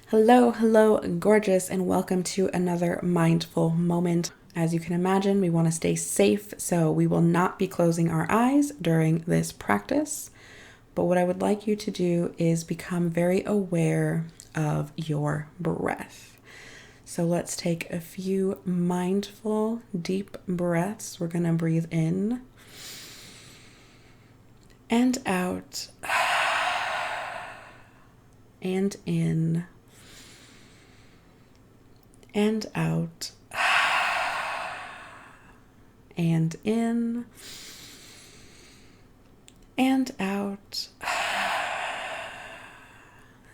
Hello, hello, gorgeous, and welcome to another mindful moment. As you can imagine, we want to stay safe, so we will not be closing our eyes during this practice. But what I would like you to do is become very aware of your breath. So let's take a few mindful, deep breaths. We're going to breathe in and out, and in and out, and in and out.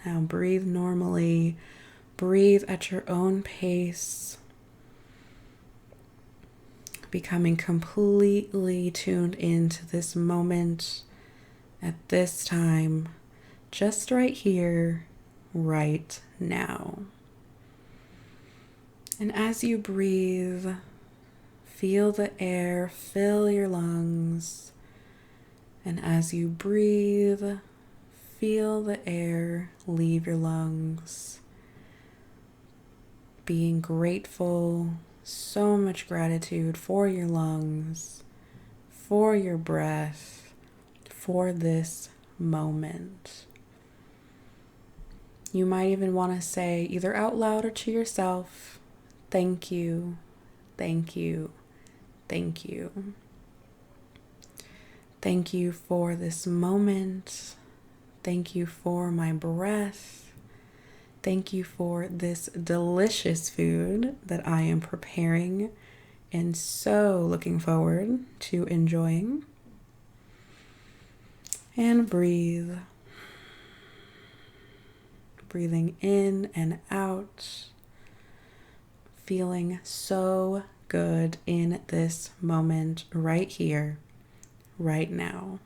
Now breathe normally, breathe at your own pace, becoming completely tuned into this moment at this time, just right here, right now. And as you breathe, feel the air fill your lungs. And as you breathe, feel the air leave your lungs. Being grateful, so much gratitude for your lungs, for your breath, for this moment. You might even want to say, either out loud or to yourself, thank you, thank you, thank you. Thank you for this moment. Thank you for my breath. Thank you for this delicious food that I am preparing and so looking forward to enjoying. And breathe. Breathing in and out. Feeling so good in this moment right here, right now.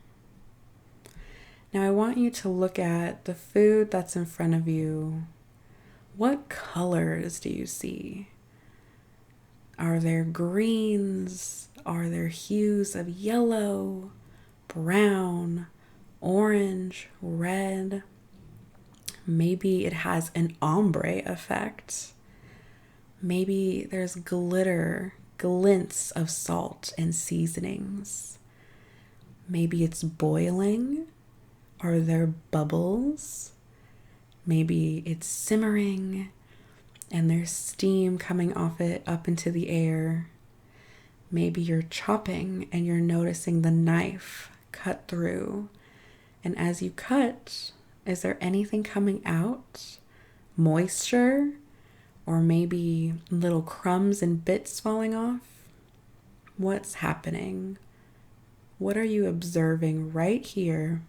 Now I want you to look at the food that's in front of you. What colors do you see? Are there greens? Are there hues of yellow, brown, orange, red? Maybe it has an ombre effect. Maybe there's glitter, glints of salt and seasonings. Maybe it's boiling. Are there bubbles? Maybe it's simmering and there's steam coming off it up into the air. Maybe you're chopping and you're noticing the knife cut through. And as you cut, is there anything coming out? Moisture? Or maybe little crumbs and bits falling off? What's happening? What are you observing right here,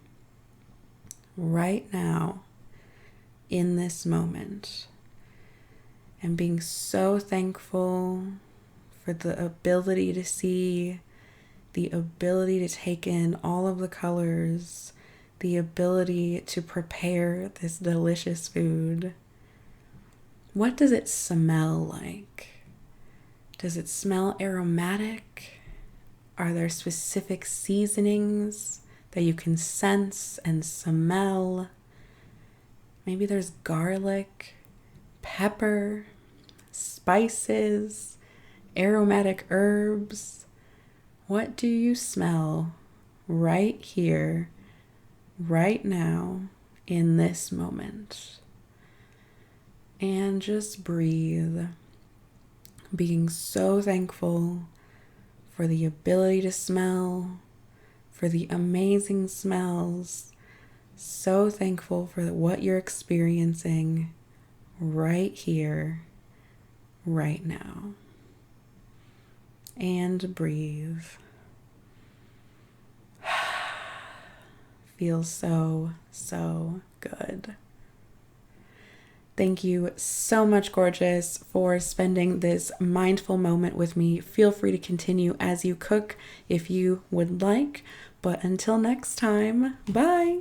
right now, in this moment? And being so thankful for the ability to see, the ability to take in all of the colors, the ability to prepare this delicious food. What does it smell like? Does it smell aromatic? Are there specific seasonings that you can sense and smell? Maybe there's garlic, pepper, spices, aromatic herbs. What do you smell right here, right now, in this moment? And just breathe, being so thankful for the ability to smell, for the amazing smells, so thankful for what you're experiencing right here, right now. And breathe. Feels so, so good. Thank you so much, gorgeous, for spending this mindful moment with me. Feel free to continue as you cook if you would like. But until next time, bye.